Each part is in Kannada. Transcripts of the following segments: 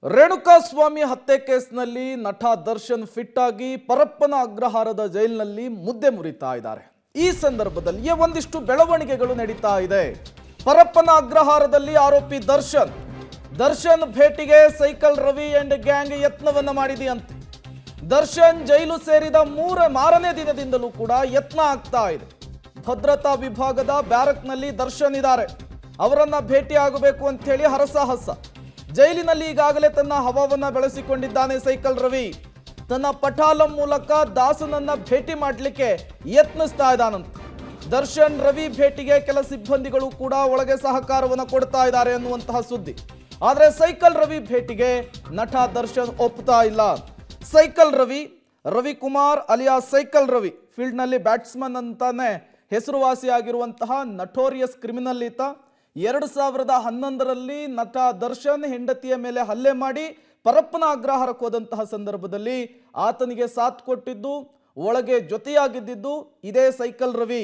ರೇಣುಕಾಸ್ವಾಮಿ ಹತ್ಯೆ ಕೇಸ್ನಲ್ಲಿ ನಟ ದರ್ಶನ್ ಫಿಟ್ ಆಗಿ ಪರಪ್ಪನ ಅಗ್ರಹಾರದ ಜೈಲಿನಲ್ಲಿ ಮುದ್ದೆ ಮುರಿತಾ ಇದ್ದಾರೆ. ಈ ಸಂದರ್ಭದಲ್ಲಿ ಒಂದಿಷ್ಟು ಬೆಳವಣಿಗೆಗಳು ನಡೀತಾ ಇದೆ. ಪರಪ್ಪನ ಅಗ್ರಹಾರದಲ್ಲಿ ಆರೋಪಿ ದರ್ಶನ್ ಭೇಟಿಗೆ ಸೈಕಲ್ ರವಿ ಅಂಡ್ ಗ್ಯಾಂಗ್ ಯತ್ನವನ್ನ ಮಾಡಿದೆಯಂತೆ. ದರ್ಶನ್ ಜೈಲು ಸೇರಿದ ಮಾರನೇ ದಿನದಿಂದಲೂ ಕೂಡ ಯತ್ನ ಆಗ್ತಾ ಇದೆ. ಭದ್ರತಾ ವಿಭಾಗದ ಬ್ಯಾರಕ್ನಲ್ಲಿ ದರ್ಶನ್ ಇದ್ದಾರೆ. ಅವರನ್ನ ಭೇಟಿಯಾಗಬೇಕು ಅಂತ ಹೇಳಿ ಹರಸಾಹಸ. ಜೈಲಿನಲ್ಲಿ ಈಗಾಗಲೇ ತನ್ನ ಹವಾವನ್ನ ಬೆಳೆಸಿಕೊಂಡಿದ್ದಾನೆ ಸೈಕಲ್ ರವಿ. ತನ್ನ ಪಟಾಲಂ ಮೂಲಕ ದಾಸನನ್ನ ಭೇಟಿ ಮಾಡಲಿಕ್ಕೆ ಯತ್ನಿಸ್ತಾ ಇದ್ದಾನಂತೆ. ದರ್ಶನ್ ರವಿ ಭೇಟಿಗೆ ಕೆಲ ಸಿಬ್ಬಂದಿಗಳು ಕೂಡ ಒಳಗೆ ಸಹಕಾರವನ್ನು ಕೊಡ್ತಾ ಇದ್ದಾರೆ ಅನ್ನುವಂತಹ ಸುದ್ದಿ. ಆದರೆ ಸೈಕಲ್ ರವಿ ಭೇಟಿಗೆ ನಟ ದರ್ಶನ್ ಒಪ್ತಾ ಇಲ್ಲ. Cycle Ravikumar alias cycle Ravi ಫೀಲ್ಡ್ನಲ್ಲಿ ಬ್ಯಾಟ್ಸ್ಮನ್ ಅಂತಾನೆ ಹೆಸರುವಾಸಿಯಾಗಿರುವಂತಹ ನಟೋರಿಯಸ್ ಕ್ರಿಮಿನಲ್ ಈತ. 2011ರಲ್ಲಿ ನಟ ದರ್ಶನ್ ಹೆಂಡತಿಯ ಮೇಲೆ ಹಲ್ಲೆ ಮಾಡಿ ಪರಪ್ಪನ ಅಗ್ರಹಾರಕ್ಕೆ ಹೋದಂತಹ ಸಂದರ್ಭದಲ್ಲಿ ಆತನಿಗೆ ಸಾಥ್ ಕೊಟ್ಟಿದ್ದು, ಒಳಗೆ ಜೊತೆಯಾಗಿದ್ದು ಇದೇ ಸೈಕಲ್ ರವಿ.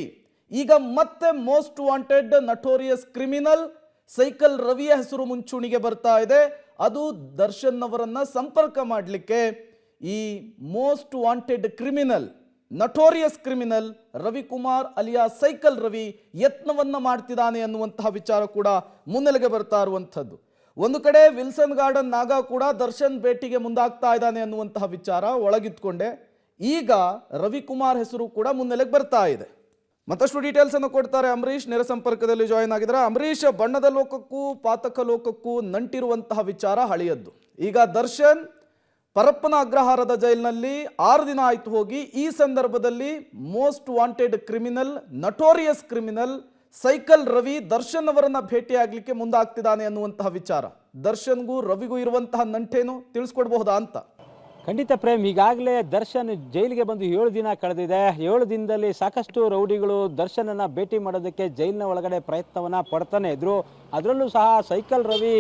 ಈಗ ಮತ್ತೆ most wanted notorious criminal cycle ರವಿಯ ಹೆಸರು ಮುಂಚೂಣಿಗೆ ಬರ್ತಾ ಇದೆ. ಅದು ದರ್ಶನ್ ಅವರನ್ನ ಸಂಪರ್ಕ ಮಾಡಲಿಕ್ಕೆ ಈ most wanted criminal notorious criminal Ravikumar alias cycle Ravi ಯತ್ನವನ್ನ ಮಾಡ್ತಿದ್ದಾನೆ ಅನ್ನುವಂತಹ ವಿಚಾರ ಕೂಡ ಮುನ್ನೆಲೆಗೆ ಬರ್ತಾ ಇರುವಂಥದ್ದು. ಒಂದು ಕಡೆ ವಿಲ್ಸನ್ ಗಾರ್ಡನ್ ನಾಗ ಕೂಡ ದರ್ಶನ್ ಭೇಟಿಗೆ ಮುಂದಾಗ್ತಾ ಇದ್ದಾನೆ ಅನ್ನುವಂತಹ ವಿಚಾರ ಒಳಗಿತ್ಕೊಂಡೆ ಈಗ ರವಿಕುಮಾರ್ ಹೆಸರು ಕೂಡ ಮುನ್ನೆಲೆಗೆ ಬರ್ತಾ ಇದೆ. ಮತ್ತಷ್ಟು ಡೀಟೇಲ್ಸ್ ಅನ್ನು ಕೊಡ್ತಾರೆ ಅಂಬರೀಶ್, ನೇರ ಸಂಪರ್ಕದಲ್ಲಿ ಜಾಯಿನ್ ಆಗಿದ್ದಾರೆ. ಅಂಬರೀಶ್, ಬಣ್ಣದ ಲೋಕಕ್ಕೂ ಪಾತಕ ಲೋಕಕ್ಕೂ ನಂಟಿರುವಂತಹ ವಿಚಾರ ಹಳೆಯದ್ದು. ಈಗ ದರ್ಶನ್ ಪರಪ್ಪನ ಅಗ್ರಹಾರದ ಜೈಲಿನಲ್ಲಿ 6 ದಿನ ಆಯ್ತು ಹೋಗಿ. ಈ ಸಂದರ್ಭದಲ್ಲಿ most wanted criminal notorious criminal cycle Ravi Darshan ಅವರನ್ನ ಭೇಟಿಯಾಗಲಿಕ್ಕೆ ಮುಂದಾಗ್ತಿದ್ದಾನೆ ಅನ್ನುವಂತಹ ವಿಚಾರ. ದರ್ಶನ್ಗೂ ರವಿಗೂ ಇರುವಂತಹ ನಂಟೇನು ತಿಳಿಸ್ಕೊಡ್ಬಹುದಾ ಅಂತ? ಖಂಡಿತ ಪ್ರೇಮ್, ಈಗಾಗಲೇ ದರ್ಶನ್ ಜೈಲಿಗೆ ಬಂದು 7 ದಿನ ಕಳೆದಿದೆ. 7 ದಿನದಲ್ಲಿ ಸಾಕಷ್ಟು ರೌಡಿಗಳು ದರ್ಶನನ್ನ ಭೇಟಿ ಮಾಡೋದಕ್ಕೆ ಜೈಲಿನ ಒಳಗಡೆ ಪ್ರಯತ್ನವನ್ನ ಪಡ್ತಾನೆ ಇದ್ರು. ಅದರಲ್ಲೂ ಸಹ ಸೈಕಲ್ ರವಿ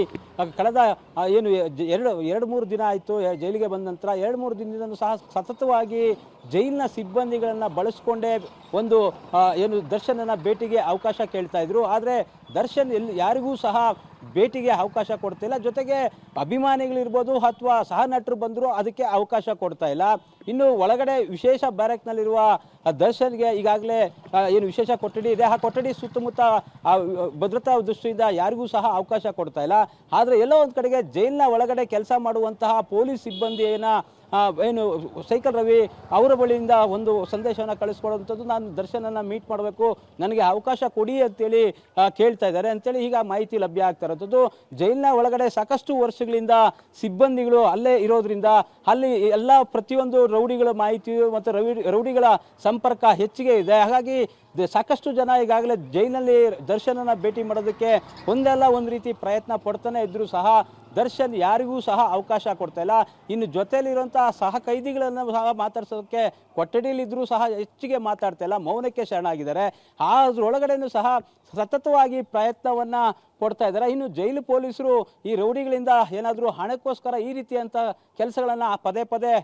ಕಳೆದ ಎರಡು ಮೂರು ದಿನ ಆಯಿತು ಜೈಲಿಗೆ ಬಂದ ನಂತರ. 2-3 ದಿನದಿಂದ ಸಹ ಸತತವಾಗಿ ಜೈಲಿನ ಸಿಬ್ಬಂದಿಗಳನ್ನು ಬಳಸ್ಕೊಂಡೇ ಒಂದು ದರ್ಶನನ ಭೇಟಿಗೆ ಅವಕಾಶ ಕೇಳ್ತಾ ಇದ್ರು. ಆದರೆ ದರ್ಶನ್ ಯಾರಿಗೂ ಸಹ ಭೇಟಿಗೆ ಅವಕಾಶ ಕೊಡ್ತಿಲ್ಲ. ಜೊತೆಗೆ ಅಭಿಮಾನಿಗಳಿರ್ಬೋದು ಅಥವಾ ಸಹ ನಟರು ಬಂದರೂ ಅದಕ್ಕೆ ಅವಕಾಶ ಕೊಡ್ತಾ ಇಲ್ಲ. ಇನ್ನು ಒಳಗಡೆ ವಿಶೇಷ ಬ್ಯಾರಕ್ನಲ್ಲಿರುವ ದರ್ಶನ್ಗೆ ಈಗಾಗಲೇ ವಿಶೇಷ ಕೊಠಡಿ ಇದೆ. ಆ ಕೊಠಡಿ ಸುತ್ತಮುತ್ತ ಭದ್ರತಾ ದೃಷ್ಟಿಯಿಂದ ಯಾರಿಗೂ ಸಹ ಅವಕಾಶ ಕೊಡ್ತಾ ಇಲ್ಲ. ಆದರೆ ಎಲ್ಲೋ ಒಂದು ಕಡೆಗೆ ಜೈಲಿನ ಒಳಗಡೆ ಕೆಲಸ ಮಾಡುವಂತಹ ಪೊಲೀಸ್ ಸಿಬ್ಬಂದಿಯನ್ನು ಸೈಕಲ್ ರವಿ ಅವರ ಬಳಿಯಿಂದ ಒಂದು ಸಂದೇಶವನ್ನು ಕಳಿಸ್ಕೊಡುವಂಥದ್ದು, ನಾನು ದರ್ಶನನ್ನು ಮೀಟ್ ಮಾಡಬೇಕು, ನನಗೆ ಅವಕಾಶ ಕೊಡಿ ಅಂತೇಳಿ ಕೇಳ್ತಾ ಇದ್ದಾರೆ ಅಂತೇಳಿ ಈಗ ಮಾಹಿತಿ ಲಭ್ಯ ಆಗ್ತಾ ಇರೋಂಥದ್ದು. ಜೈಲಿನ ಒಳಗಡೆ ಸಾಕಷ್ಟು ವರ್ಷಗಳಿಂದ ಸಿಬ್ಬಂದಿಗಳು ಅಲ್ಲೇ ಇರೋದ್ರಿಂದ ಅಲ್ಲಿ ಪ್ರತಿಯೊಂದು ರೌಡಿಗಳ ಮಾಹಿತಿ ಮತ್ತು ರೌಡಿಗಳ ಸಂಪರ್ಕ ಹೆಚ್ಚಿಗೆ ಇದೆ. ಹಾಗಾಗಿ ಸಾಕಷ್ಟು ಜನ ಈಗಾಗಲೇ ಜೈಲಿನಲ್ಲಿ ದರ್ಶನನ ಭೇಟಿ ಮಾಡೋದಕ್ಕೆ ಒಂದಲ್ಲ ಒಂದು ರೀತಿ ಪ್ರಯತ್ನ ಪಡ್ತಾನೆ ಇದ್ರೂ ಸಹ ದರ್ಶನ್ ಯಾರಿಗೂ ಸಹ ಅವಕಾಶ ಕೊಡ್ತಾ ಇಲ್ಲ. ಇನ್ನು ಜೊತೆಯಲ್ಲಿರುವಂತಹ ಸಹ ಕೈದಿಗಳನ್ನು ಸಹ ಮಾತಾಡ್ಸೋದಕ್ಕೆ ಕೊಠಡಿಯಲ್ಲಿದ್ದರೂ ಸಹ ಹೆಚ್ಚಿಗೆ ಮಾತಾಡ್ತಾ ಇಲ್ಲ, ಮೌನಕ್ಕೆ ಶರಣಾಗಿದ್ದಾರೆ. ಅದರೊಳಗಡೆನೂ ಸಹ ಸತತವಾಗಿ ಪ್ರಯತ್ನವನ್ನು ಕೊಡ್ತಾ ಇದ್ದಾರೆ. ಇನ್ನು ಜೈಲು ಪೊಲೀಸರು ಈ ರೌಡಿಗಳಿಂದ ಏನಾದರೂ ಹಣಕ್ಕೋಸ್ಕರ ಈ ರೀತಿಯಂಥ ಕೆಲಸಗಳನ್ನು ಪದೇ ಪದೇ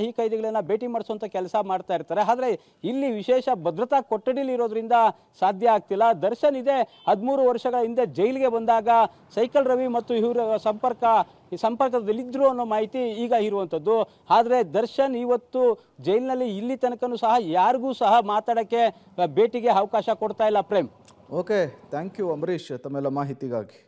ಈ ಕೈದಿಗಳನ್ನು ಭೇಟಿ ಮಾಡಿಸುವಂಥ ಕೆಲಸ ಮಾಡ್ತಾ ಇರ್ತಾರೆ. ಆದರೆ ಇಲ್ಲಿ ವಿಶೇಷ ಭದ್ರತಾ ಕೊಠಡಿಲಿ ಇರೋದ್ರಿಂದ ಸಾಧ್ಯ ಆಗ್ತಿಲ್ಲ. ದರ್ಶನ್ ಇದೆ 13 ವರ್ಷಗಳ ಹಿಂದೆ ಜೈಲಿಗೆ ಬಂದಾಗ ಸೈಕಲ್ ರವಿ ಮತ್ತು ಇವರ ಸಂಪರ್ಕದಲ್ಲಿದ್ದರು ಅನ್ನೋ ಮಾಹಿತಿ ಈಗ ಇರುವಂಥದ್ದು. ಆದರೆ ದರ್ಶನ್ ಇವತ್ತು ಜೈಲಿನಲ್ಲಿ ಇಲ್ಲಿ ತನಕನೂ ಸಹ ಯಾರಿಗೂ ಸಹ ಮಾತಾಡೋಕ್ಕೆ ಭೇಟಿಗೆ ಅವಕಾಶ ಕೊಡ್ತಾ ಇಲ್ಲ Prem. Okay, thank you Ambareesh ತಮ್ಮೆಲ್ಲ ಮಾಹಿತಿಗಾಗಿ.